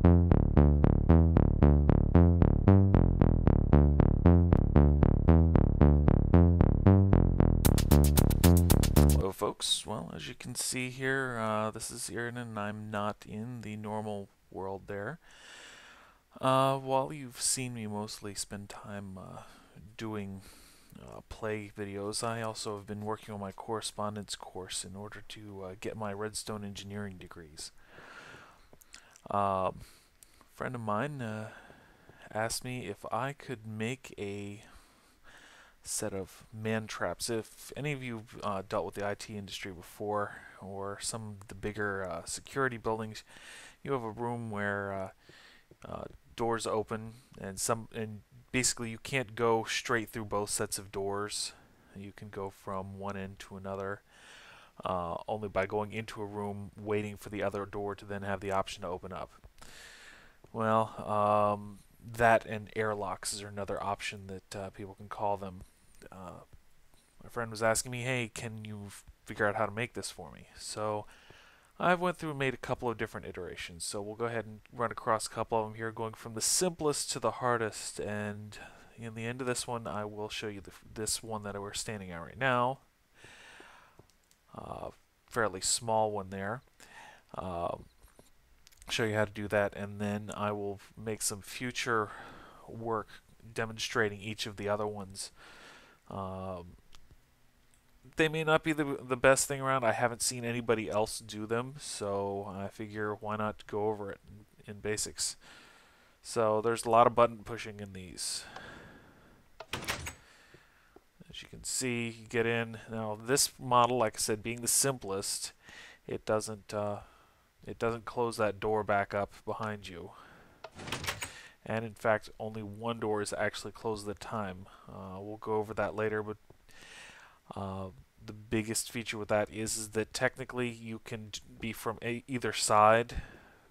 Hello folks, well as you can see here, this is Aaron and I'm not in the normal world there. While you've seen me mostly spend time doing play videos, I also have been working on my correspondence course in order to get my Redstone engineering degrees. A friend of mine asked me if I could make a set of mantraps. If any of you dealt with the IT industry before, or some of the bigger security buildings, you have a room where doors open, and basically you can't go straight through both sets of doors. You can go from one end to another only by going into a room, waiting for the other door to then have the option to open up. Well, that and airlocks are another option that people can call them. My friend was asking me, hey, can you figure out how to make this for me? So I've went through and made a couple of different iterations. So we'll go ahead and run across a couple of them here, going from the simplest to the hardest. And in the end of this one, I will show you this one that we're standing at right now. Fairly small one there. Show you how to do that, and then I will make some future work demonstrating each of the other ones. They may not be the best thing around. I haven't seen anybody else do them, so I figure why not go over it in basics. So there's a lot of button pushing in these. As you can see, you get in. Now this model, like I said, being the simplest, it doesn't close that door back up behind you. And in fact, only one door is actually closed at a time. We'll go over that later, but the biggest feature with that is that technically you can be from either side.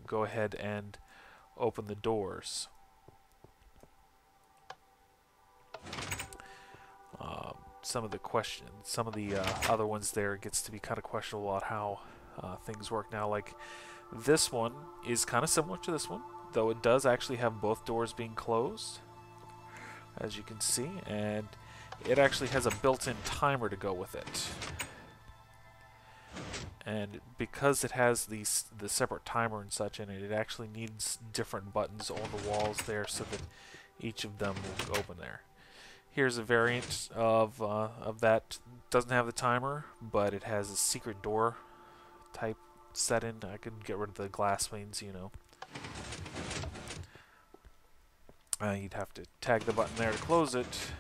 Go ahead and open the doors. Some of the other ones there gets to be kind of questionable about how things work now. Like this one is kind of similar to this one, though it does actually have both doors being closed, as you can see, and it actually has a built-in timer to go with it. And because it has the separate timer and such in it, it actually needs different buttons on the walls there so that each of them will open there. Here's a variant of that. Doesn't have the timer, but it has a secret door type set in. I could get rid of the glass panes, you know. You'd have to tag the button there to close it.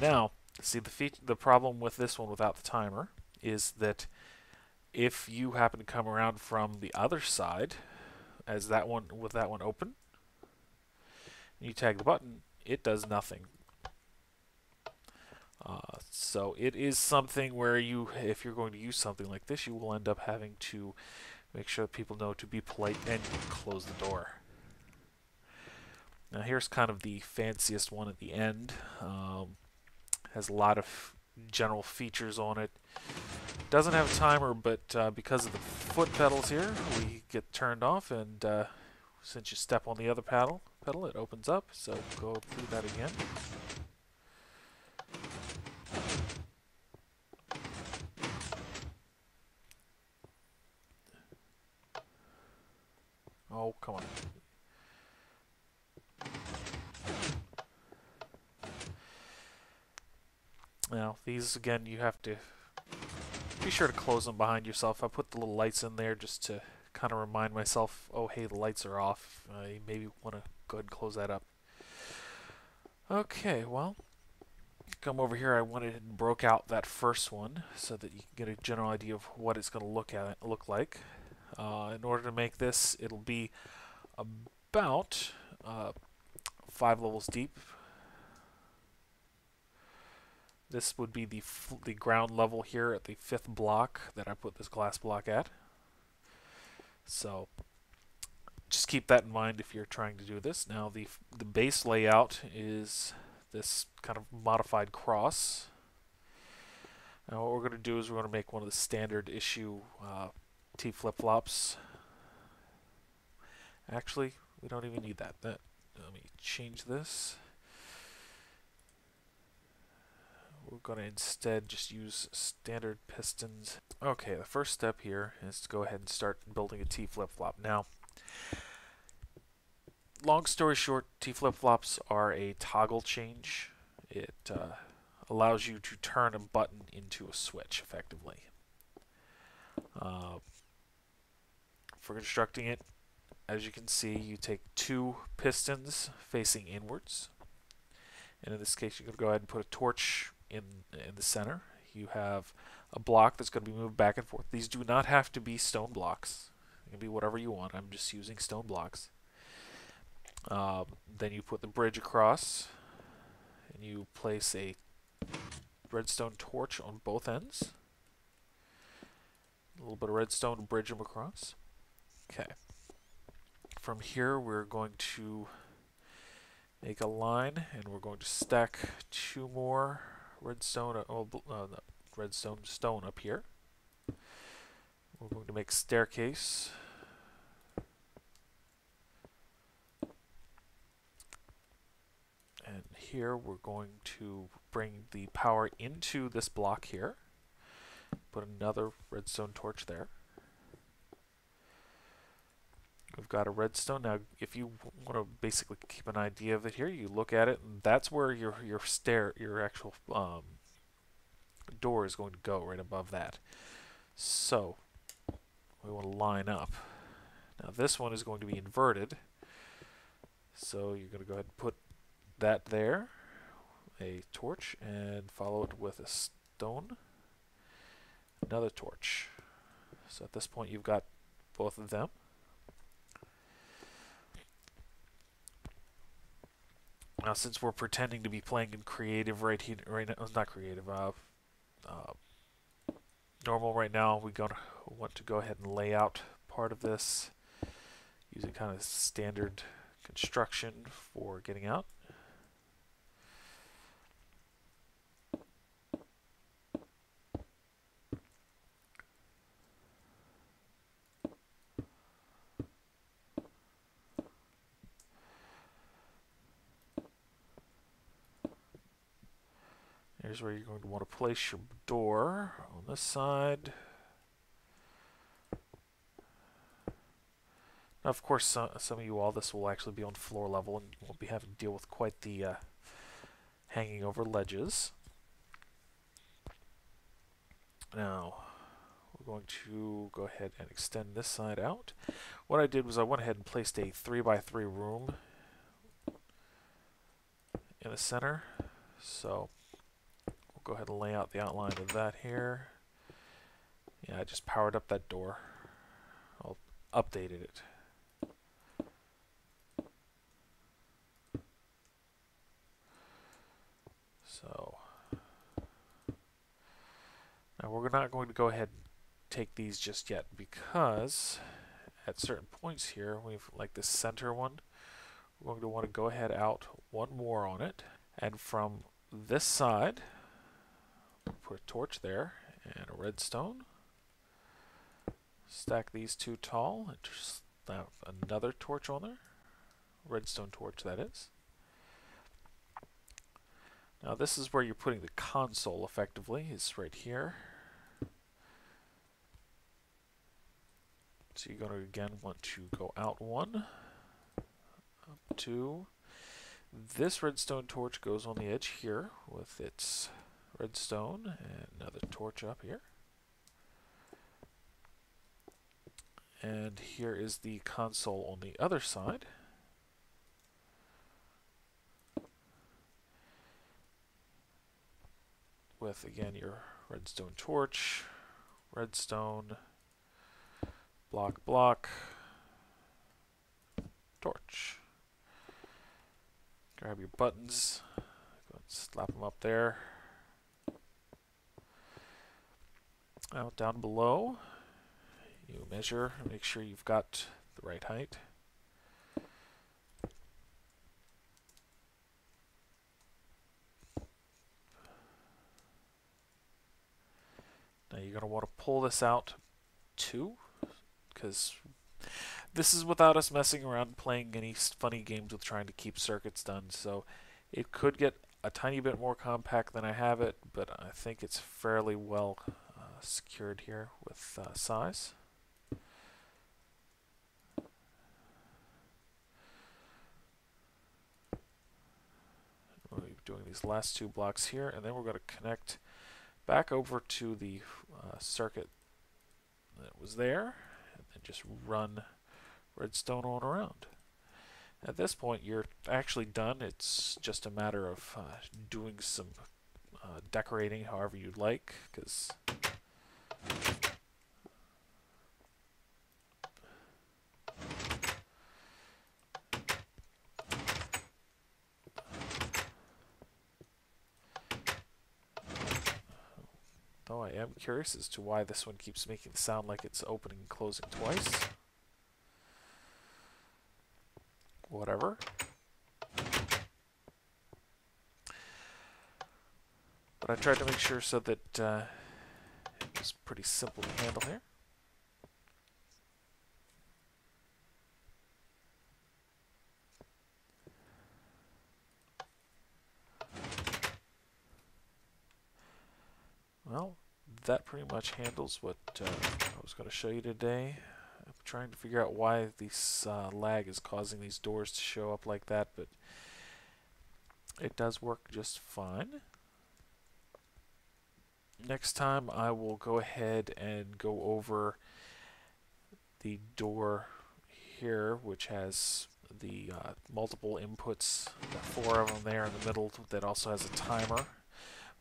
Now, see the problem with this one without the timer is that if you happen to come around from the other side, as that one with that one open, you tag the button, it does nothing. So it is something where if you're going to use something like this, you will end up having to make sure that people know to be polite and close the door. Now here's kind of the fanciest one at the end. Has a lot of general features on it. Doesn't have a timer, but because of the foot pedals here, we get turned off, and since you step on the other pedal, it opens up. So go through that again. Oh, come on. Now, these, again, you have to be sure to close them behind yourself. I put the little lights in there just to kind of remind myself, oh, hey, the lights are off. You maybe want to go ahead and close that up. Okay, well, come over here. I went ahead and broke out that first one so that you can get a general idea of what it's going to look like. In order to make this, it'll be about 5 levels deep. This would be the ground level here at the 5th block that I put this glass block at. So just keep that in mind if you're trying to do this. Now the base layout is this kind of modified cross. Now what we're going to do is we're going to make one of the standard issue T flip-flops. Actually, we don't even need that. Let me change this. We're going to instead just use standard pistons. Okay, the first step here is to go ahead and start building a T flip-flop. Now, long story short, T flip-flops are a toggle change. It allows you to turn a button into a switch effectively. For constructing it, as you can see, you take two pistons facing inwards. And in this case, you're going to go ahead and put a torch in the center. You have a block that's going to be moved back and forth. These do not have to be stone blocks. It can be whatever you want. I'm just using stone blocks. Then you put the bridge across, and you place a redstone torch on both ends. A little bit of redstone to bridge them across. Okay. From here, we're going to make a line, and we're going to stack two more redstone, redstone stone up here. We're going to make a staircase. And here we're going to bring the power into this block here. Put another redstone torch there. We've got a redstone. Now, if you want to basically keep an idea of it here, you look at it, and that's where your actual door is going to go, right above that. So, we want to line up. Now, this one is going to be inverted. So, you're going to go ahead and put that there, a torch, and follow it with a stone, another torch. So, at this point, you've got both of them. Now, since we're pretending to be playing in creative right now, not creative, normal right now, we want to go ahead and lay out part of this using kind of standard construction for getting out. Here's where you're going to want to place your door on this side. Now, of course, some of you all, this will actually be on floor level, and you won't be having to deal with quite the hanging over ledges. Now, we're going to go ahead and extend this side out. What I did was I went ahead and placed a 3x3 room in the center. So, we'll go ahead and lay out the outline of that here. Yeah, I just powered up that door. I'll updated it. So, now we're not going to go ahead and take these just yet, because at certain points here, we've like this center one, we're going to want to go ahead out one more on it, and from this side, put a torch there and a redstone. Stack these two tall, and just have another torch on there, redstone torch that is. Now this is where you're putting the console effectively, is right here. So you're going to again want to go out one, up two. This redstone torch goes on the edge here with its redstone, and another torch up here. And here is the console on the other side. With again your redstone torch, redstone, block, torch. Grab your buttons, go and slap them up there. Now down below, you measure and make sure you've got the right height. Now you're going to want to pull this out too, because This is without us messing around playing any funny games with trying to keep circuits done, so it could get a tiny bit more compact than I have it, but I think it's fairly well secured here with size. We'll be doing these last two blocks here, and then we're going to connect back over to the circuit that was there, and then just run redstone on around. At this point, you're actually done. It's just a matter of doing some decorating however you'd like, because though I am curious as to why this one keeps making it sound like it's opening and closing twice. Whatever. But I tried to make sure so that it was pretty simple to handle here. Well, that pretty much handles what I was going to show you today. I'm trying to figure out why this lag is causing these doors to show up like that, but it does work just fine. Next time I will go ahead and go over the door here, which has the multiple inputs, the 4 of them there in the middle, that also has a timer.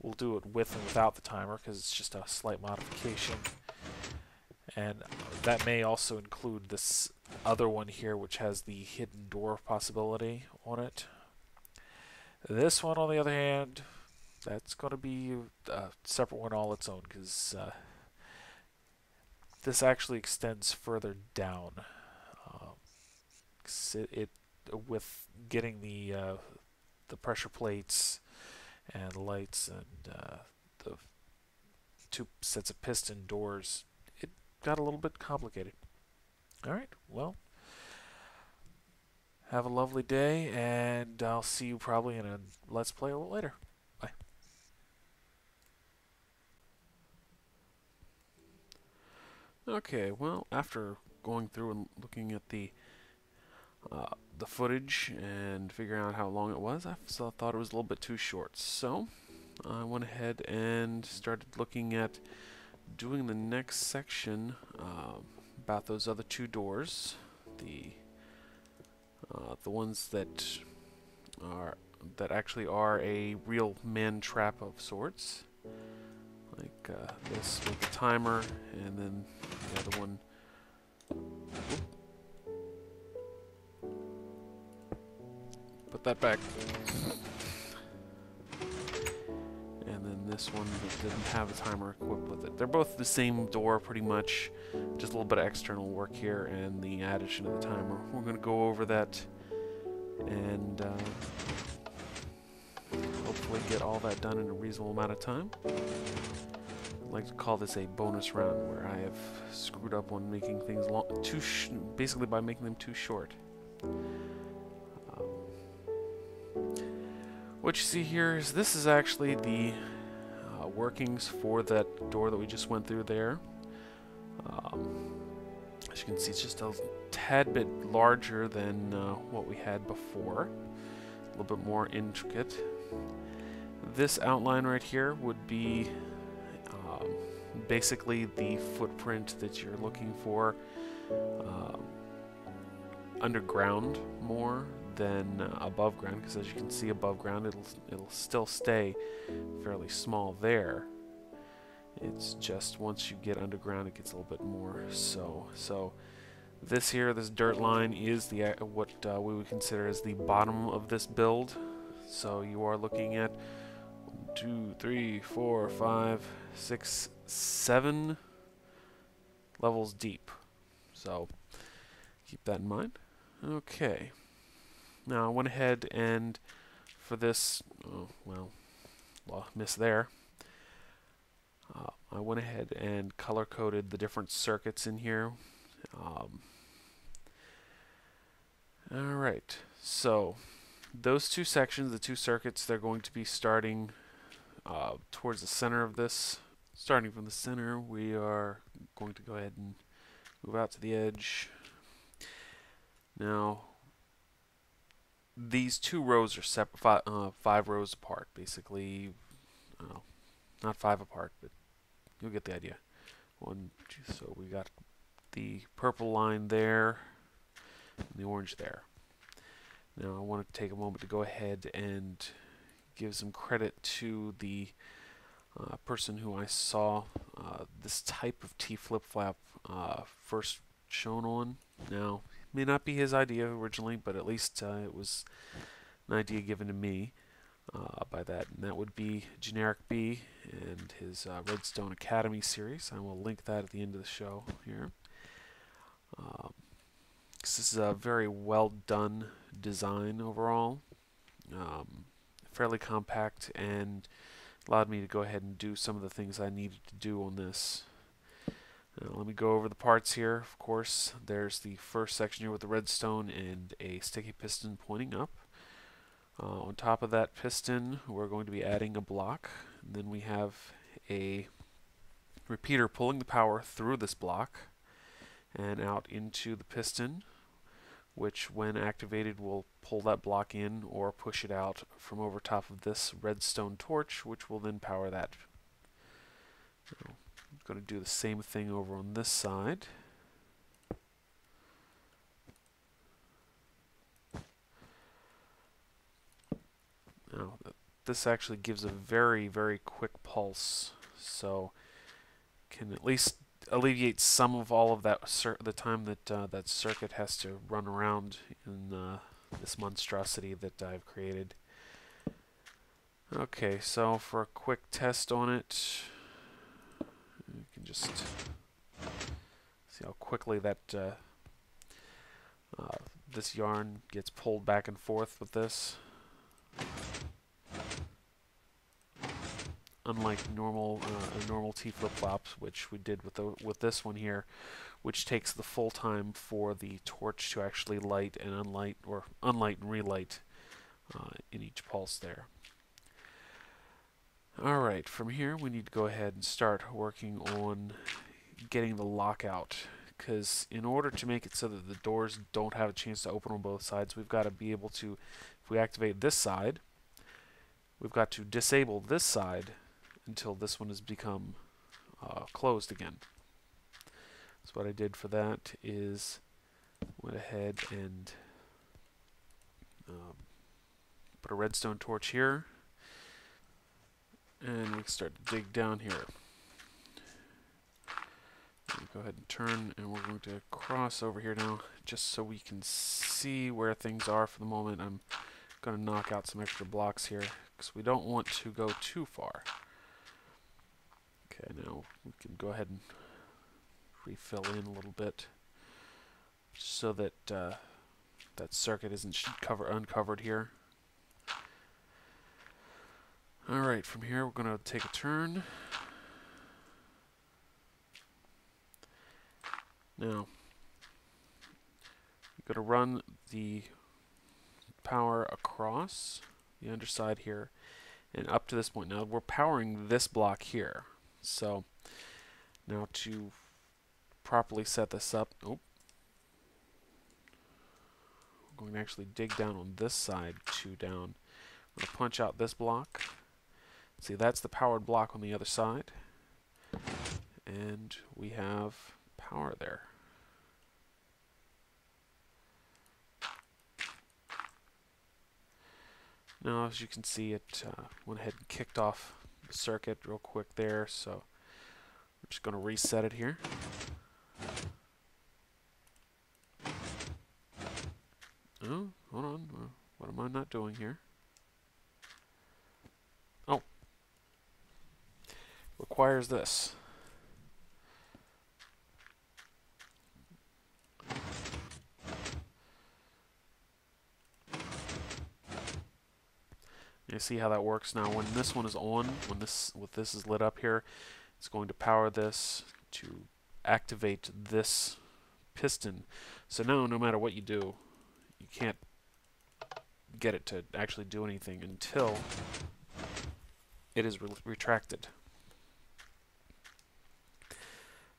We'll do it with and without the timer because it's just a slight modification. And that may also include this other one here, which has the hidden door possibility on it. This one, on the other hand, that's going to be a separate one all its own, because this actually extends further down. With getting the pressure plates and lights and the 2 sets of piston doors, it got a little bit complicated. Alright, well, have a lovely day, and I'll see you probably in a Let's Play a little later. Bye. Okay, well, after going through and looking at the footage and figuring out how long it was, I thought it was a little bit too short. So I went ahead and started looking at doing the next section about those other 2 doors, the ones that actually are a real Mantrap of sorts, like this with the timer, and then the other one. Put that back. And then this one that didn't have a timer equipped with it. They're both the same door pretty much, just a little bit of external work here and the addition of the timer. We're going to go over that and hopefully get all that done in a reasonable amount of time. I'd like to call this a bonus round where I have screwed up on making things long, basically by making them too short. What you see here is this is actually the workings for that door that we just went through there. As you can see, it's just a tad bit larger than what we had before. A little bit more intricate. This outline right here would be basically the footprint that you're looking for underground more than above ground, because as you can see above ground it'll still stay fairly small there. It's just once you get underground it gets a little bit more so this here, this dirt line, is the what we would consider as the bottom of this build. So you are looking at 1, 2, 3, 4, 5, 6, 7 levels deep. So keep that in mind. Okay. Now I went ahead and for this, missed there. I went ahead and color coded the different circuits in here. Alright, so those two sections, the two circuits, they're going to be starting towards the center of this. Starting from the center, we are going to go ahead and move out to the edge. Now, these two rows are five rows apart, basically. Not five apart, but you'll get the idea. One, two, so we got the purple line there and the orange there. Now I want to take a moment to go ahead and give some credit to the person who I saw this type of T flip-flop first shown on. Now, it may not be his idea originally, but at least it was an idea given to me by that, and that would be Generic B and his Redstone Academy series. I will link that at the end of the show here. This is a very well done design overall, fairly compact, and allowed me to go ahead and do some of the things I needed to do on this. Now, let me go over the parts here. Of course, there's the first section here with the redstone and a sticky piston pointing up. On top of that piston, we're going to be adding a block. And then we have a repeater pulling the power through this block and out into the piston, which when activated will pull that block in or push it out from over top of this redstone torch, which will then power that. So I'm going to do the same thing over on this side. Now, this actually gives a very, very quick pulse, so can at least alleviate some of all of that the time that that circuit has to run around in this monstrosity that I've created. Okay, so for a quick test on it, you can just see how quickly that this yarn gets pulled back and forth with this. Unlike normal T flip-flops, which we did with this one here, which takes the full time for the torch to actually light and unlight, or unlight and relight in each pulse there. Alright, from here we need to go ahead and start working on getting the lockout, because in order to make it so that the doors don't have a chance to open on both sides, we've got to be able to, if we activate this side, we've got to disable this side until this one has become closed again. So what I did for that is went ahead and put a redstone torch here, and we can start to dig down here. Go ahead and turn, and we're going to cross over here now, just so we can see where things are for the moment. I'm going to knock out some extra blocks here, because we don't want to go too far. Okay, now we can go ahead and refill in a little bit, so that that circuit isn't uncovered here. Alright, from here we're going to take a turn. Now, you're going to run the power across the underside here and up to this point. Now we're powering this block here. So now to properly set this up, we're going to actually dig down on this side down. I'm going to punch out this block. See, that's the powered block on the other side. And we have power there. Now, as you can see, it went ahead and kicked off the circuit real quick there, so we're just going to reset it here. Oh, hold on. What am I not doing here? Oh. Requires this. You see how that works now. When this one is on, when this is lit up here, it's going to power this to activate this piston. So now, no matter what you do, you can't get it to actually do anything until it is retracted.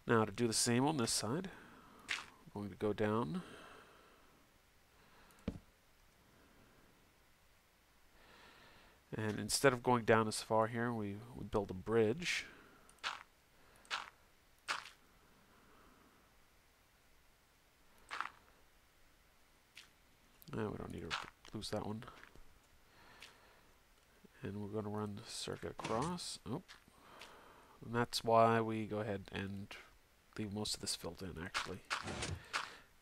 Now to do the same on this side, I'm going to go down. And instead of going down as far here, we build a bridge. No, we don't need to lose that one. And we're going to run the circuit across. Oh. And that's why we go ahead and leave most of this filled in, actually.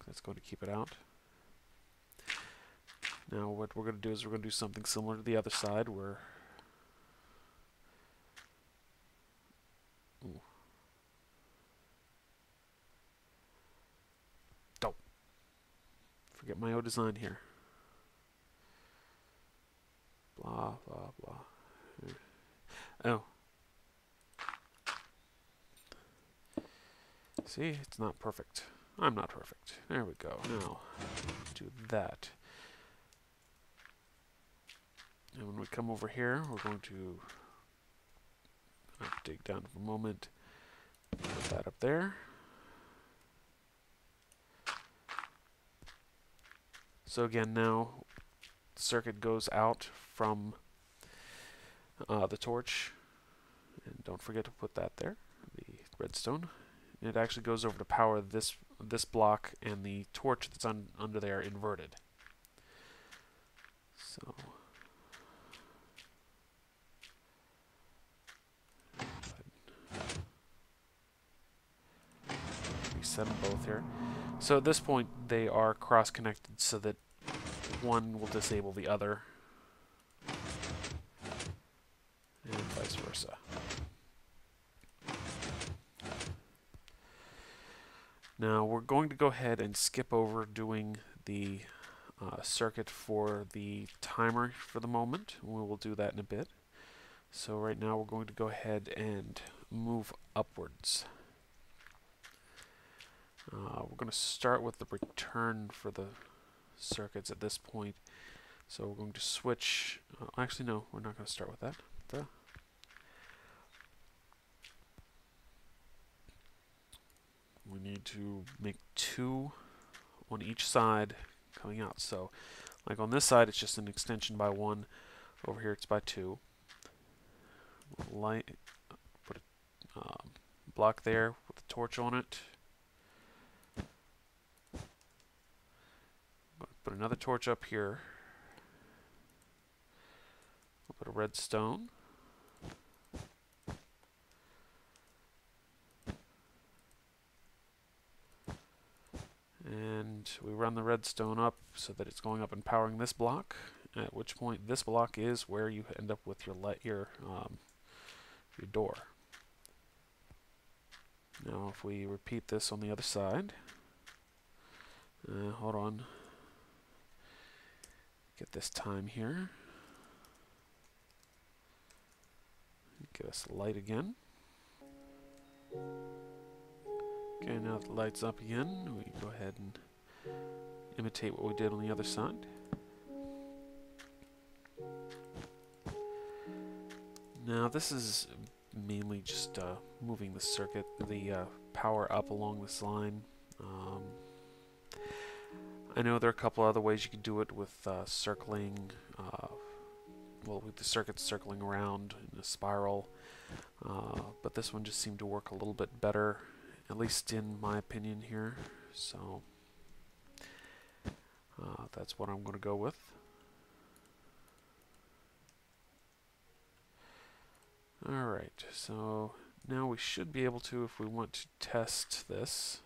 That's going to keep it out. Now what we're going to do is we're going to do something similar to the other side where don't forget my own design here. Blah, blah, blah. Oh. See, it's not perfect. I'm not perfect. There we go. Now, do that. And when we come over here, we're going to dig down for a moment. Put that up there. So again, now the circuit goes out from the torch. And don't forget to put that there, the redstone. And it actually goes over to power this block and the torch that's under there inverted. So reset them both here. So at this point they are cross-connected so that one will disable the other and vice versa. Now we're going to go ahead and skip over doing the circuit for the timer for the moment. We will do that in a bit. So right now we're going to go ahead and move upwards. We're going to start with the return for the circuits at this point. So we're going to switch. Actually, no, we're not going to start with that. We need to make 2 on each side coming out. So, like on this side, it's just an extension by 1. Over here, it's by 2. Light, put a block there with a torch on it. Put another torch up here. I'll put a redstone. And we run the redstone up so that it's going up and powering this block, at which point this block is where you end up with your door. Now if we repeat this on the other side, hold on, get this time here, give us light again. Okay, now that the light's up again, we go ahead and imitate what we did on the other side. Now this is mainly just moving the circuit, the power up along this line. I know there are a couple other ways you could do it with circling, with the circuit circling around in a spiral, but this one just seemed to work a little bit better, at least in my opinion here, so that's what I'm going to go with. Alright, so now we should be able to, if we want to test this,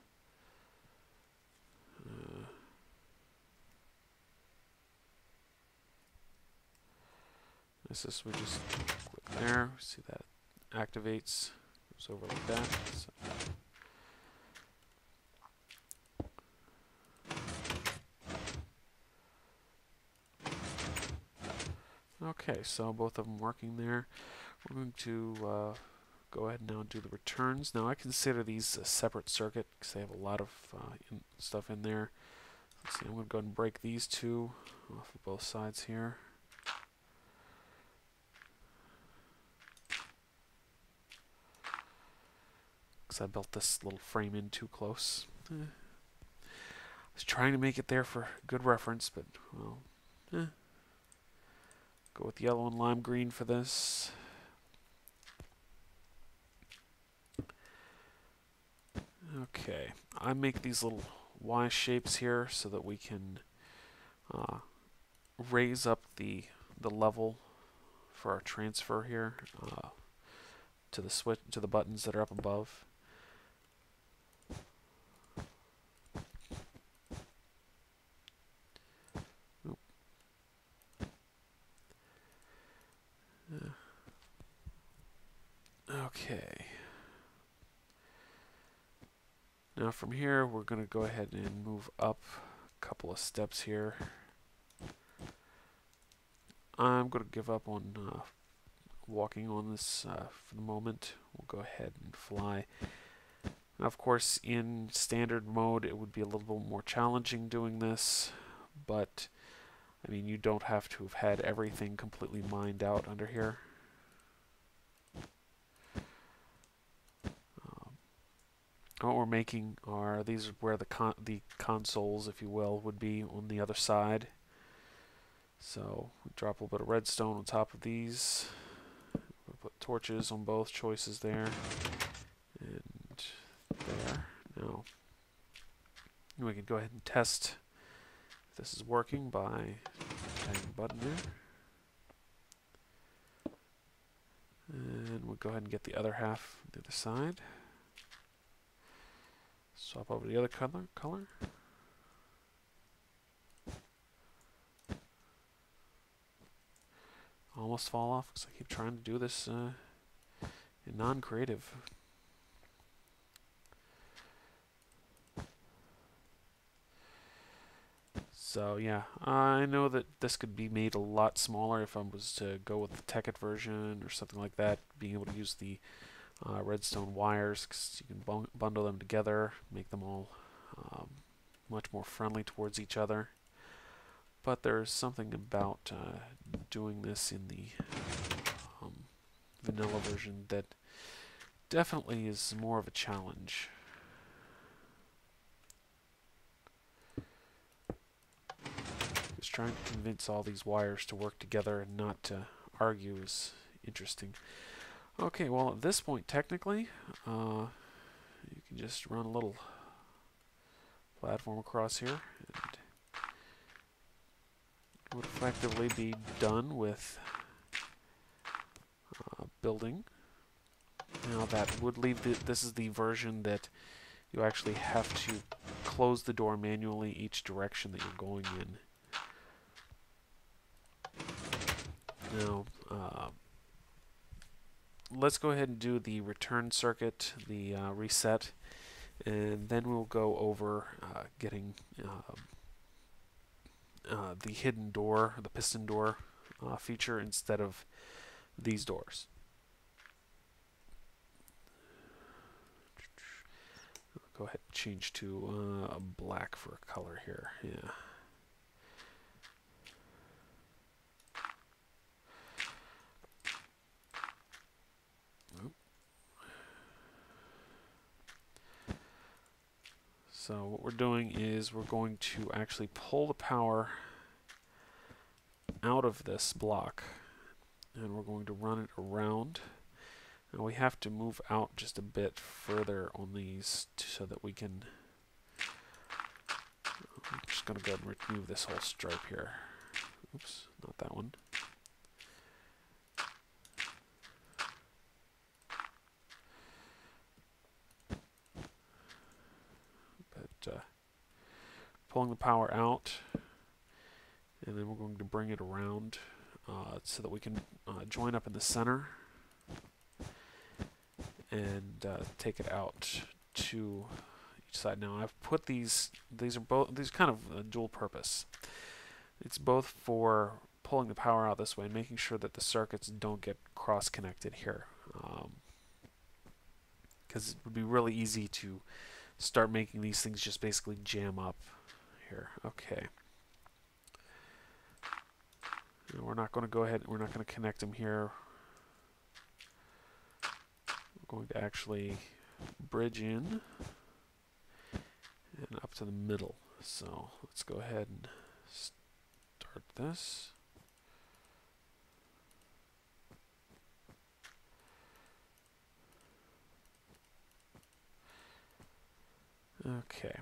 we just click there, see that activates, goes over like that. So. Okay, so both of them working there. We're going to go ahead now and do the returns. Now I consider these a separate circuit because they have a lot of stuff in there. let's see, I'm going to go ahead and break these two off of both sides here. Because I built this little frame in too close. I was trying to make it there for good reference, but, well, go with yellow and lime green for this. Okay, I make these little Y shapes here so that we can raise up the level for our transfer here to the switch, to the buttons that are up above. Okay. Now from here, we're going to go ahead and move up a couple of steps here. I'm going to give up on walking on this for the moment. We'll go ahead and fly. Now, of course, in standard mode, it would be a little bit more challenging doing this, but I mean, you don't have to have had everything completely mined out under here. What we're making are, these are where the consoles, if you will, would be on the other side. So we drop a little bit of redstone on top of these. We'll put torches on both choices there and there. Now we can go ahead and test if this is working by tapping the button there. And we'll go ahead and get the other half on the other side. Swap over the other color. Almost fall off because I keep trying to do this in non-creative. So yeah, I know that this could be made a lot smaller if I was to go with the Tekkit version or something like that, being able to use the redstone wires, because you can bundle them together, make them all much more friendly towards each other. But there's something about doing this in the vanilla version that definitely is more of a challenge. Just trying to convince all these wires to work together and not to argue is interesting. Okay, well at this point technically, you can just run a little platform across here and it would effectively be done with building. Now that would leave this is the version that you actually have to close the door manually each direction that you're going in. Now, let's go ahead and do the return circuit, the reset, and then we'll go over getting the hidden door, the piston door feature instead of these doors. Go ahead and change to black for a color here. Yeah. So what we're doing is we're going to actually pull the power out of this block and we're going to run it around. Now we have to move out just a bit further on these so that we can, I'm just going to go ahead and remove this whole stripe here. Oops, not that one. But pulling the power out, and then we're going to bring it around so that we can join up in the center and take it out to each side. Now I've put these are kind of dual purpose. It's both for pulling the power out this way and making sure that the circuits don't get cross-connected here, because it would be really easy to start making these things just basically jam up here. Okay. And we're not going to go ahead, we're not going to connect them here. We're going to actually bridge in and up to the middle. So let's go ahead and start this. Okay.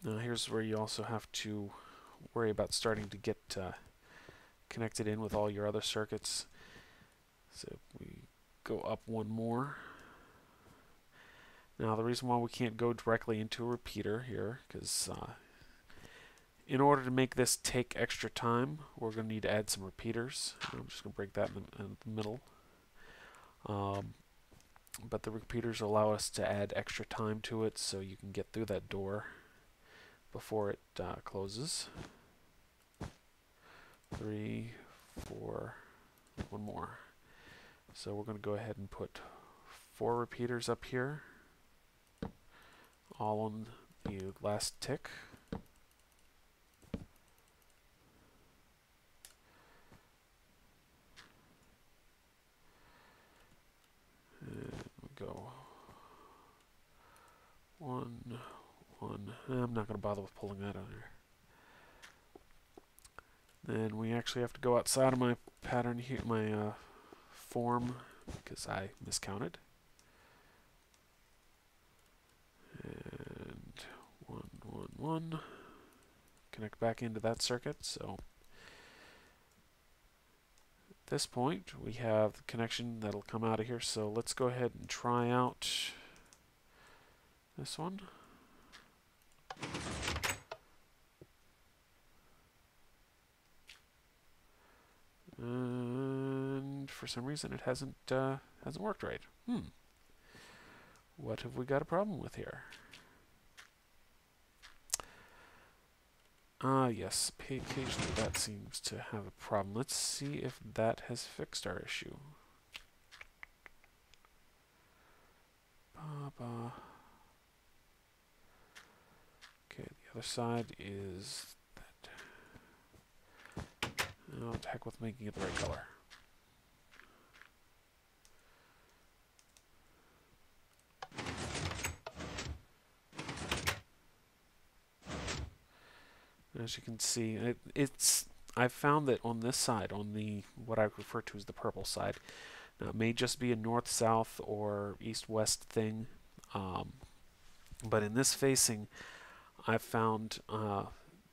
Now here's where you also have to worry about starting to get connected in with all your other circuits. So we go up one more. Now the reason why we can't go directly into a repeater here, because in order to make this take extra time, we're going to need to add some repeaters. I'm just going to break that in the middle. But the repeaters allow us to add extra time to it so you can get through that door before it closes. 3, 4, one more. So we're going to go ahead and put 4 repeaters up here, all on the last tick. And we go 1, 1. I'm not going to bother with pulling that out here. Then we actually have to go outside of my pattern here, my form, because I miscounted. And 1, 1, 1. Connect back into that circuit. So at this point, we have the connection that'll come out of here. So let's go ahead and try out this one. And for some reason, it hasn't worked right. What have we got a problem with here? Yes, occasionally that seems to have a problem. Let's see if that has fixed our issue. Okay, the other side is that. Oh, to heck with making it the right color. As you can see, I've found that on this side, on the what I refer to as the purple side, now it may just be a north-south or east-west thing, but in this facing, I've found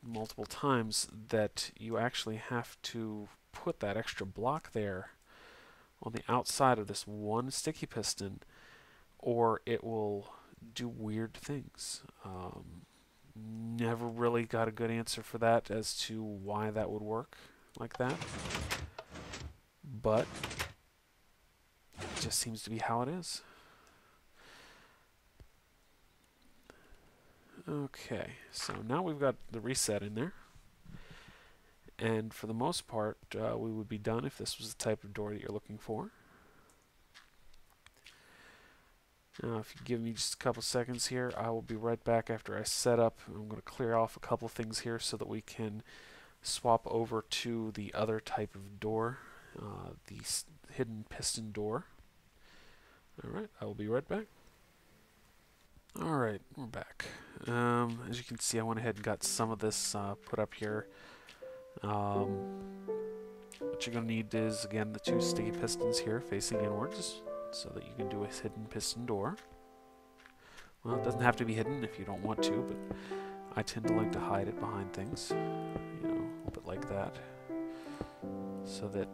multiple times that you actually have to put that extra block there on the outside of this one sticky piston, or it will do weird things. Never really got a good answer for that as to why that would work like that, but it just seems to be how it is. Okay, so now we've got the reset in there, and for the most part we would be done if this was the type of door that you're looking for. Now, if you give me just a couple seconds here, I will be right back after I set up. I'm going to clear off a couple things here so that we can swap over to the other type of door, the hidden piston door. Alright, I will be right back. Alright, we're back. As you can see, I went ahead and got some of this put up here. What you're going to need is, again, the 2 sticky pistons here facing inwards, so that you can do a hidden piston door. Well, it doesn't have to be hidden if you don't want to, but I tend to like to hide it behind things, you know, a little bit like that, so that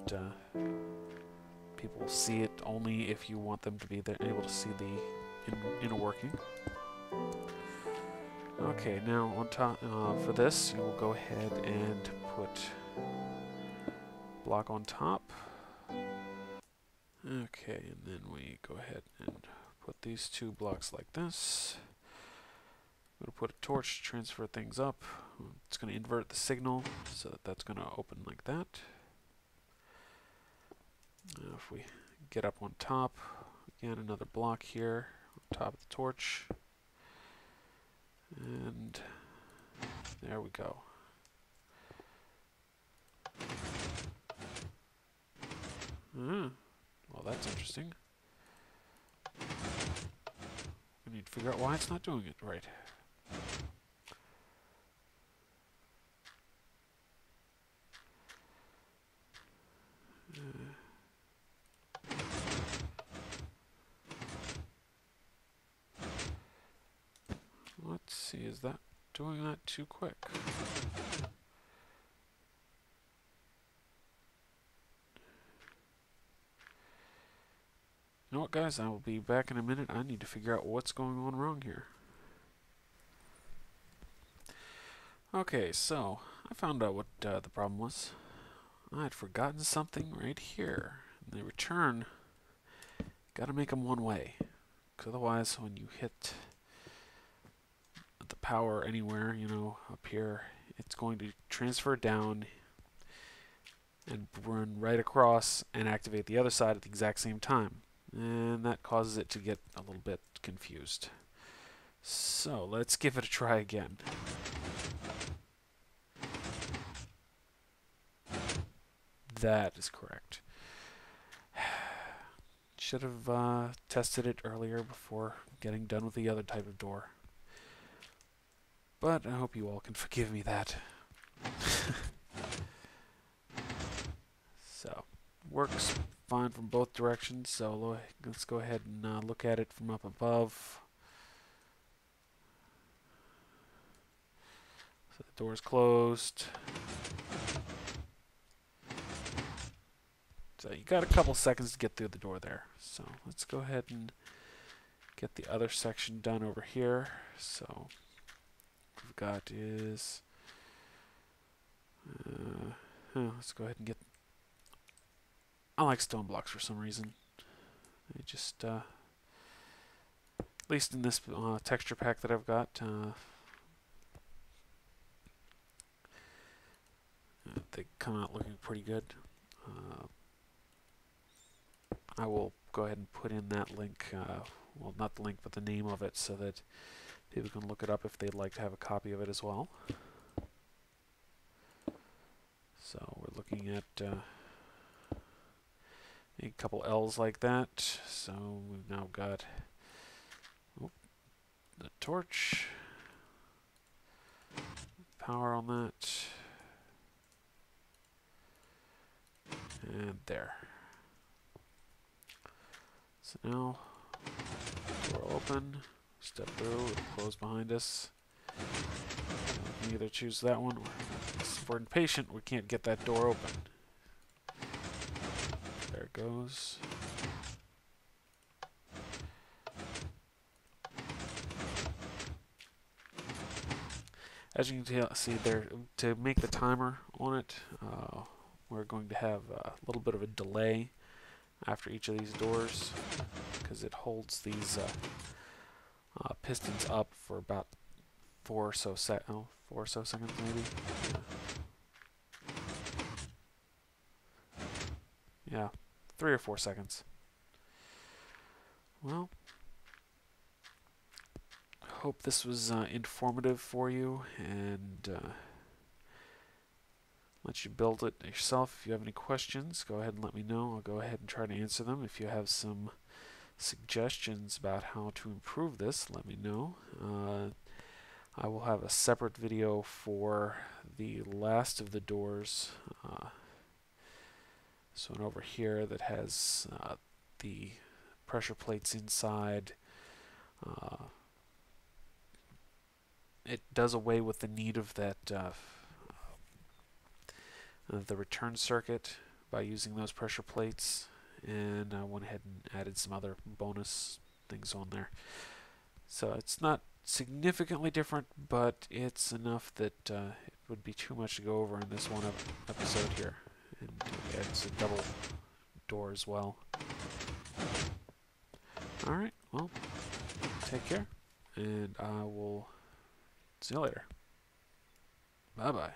people will see it only if you want them to be there, able to see the inner working. Okay, now on top for this, you will go ahead and put block on top. Okay, and then we go ahead and put these 2 blocks like this. I'm going to put a torch to transfer things up. It's going to invert the signal so that that's going to open like that. Now if we get up on top, again another block here on top of the torch. And There we go. Well, that's interesting. We need to figure out why it's not doing it right. Let's see, is that doing that too quick? You know what, guys? I will be back in a minute. I need to figure out what's going on wrong here. Okay, so I found out what the problem was. I had forgotten something right here. The return, gotta make them one way. Because otherwise, when you hit the power anywhere, you know, up here, it's going to transfer down and run right across and activate the other side at the exact same time. And that causes it to get a little bit confused. So let's give it a try again. That is correct. Should have tested it earlier before getting done with the other type of door. But I hope you all can forgive me that. So, works fine from both directions, so let's go ahead and look at it from up above. So the door is closed. So you got a couple seconds to get through the door there. So let's go ahead and get the other section done over here. So what we've got is let's go ahead and get. I like stone blocks for some reason. They just at least in this texture pack that I've got, they come out looking pretty good. I will go ahead and put in that link, well, not the link, but the name of it, so that people can look it up if they'd like to have a copy of it as well. So we're looking at a couple L's like that. So we've now got the torch, power on that, and there. So now, door open, step through, it'll close behind us. We can either choose that one, or if we're impatient, we can't get that door open. There it goes. As you can see there, to make the timer on it, we're going to have a little bit of a delay after each of these doors, because it holds these pistons up for about 4 or so seconds maybe. Yeah, 3 or 4 seconds. Well, hope this was informative for you, and let you build it yourself. If you have any questions, go ahead and let me know. I'll go ahead and try to answer them. If you have some suggestions about how to improve this, let me know. I will have a separate video for the last of the doors. So one over here that has the pressure plates inside. It does away with the need of that the return circuit by using those pressure plates, and I went ahead and added some other bonus things on there. So it's not significantly different, but it's enough that it would be too much to go over in this one episode here. And it's a double door as well. Alright, well, take care, and I will see you later. Bye-bye.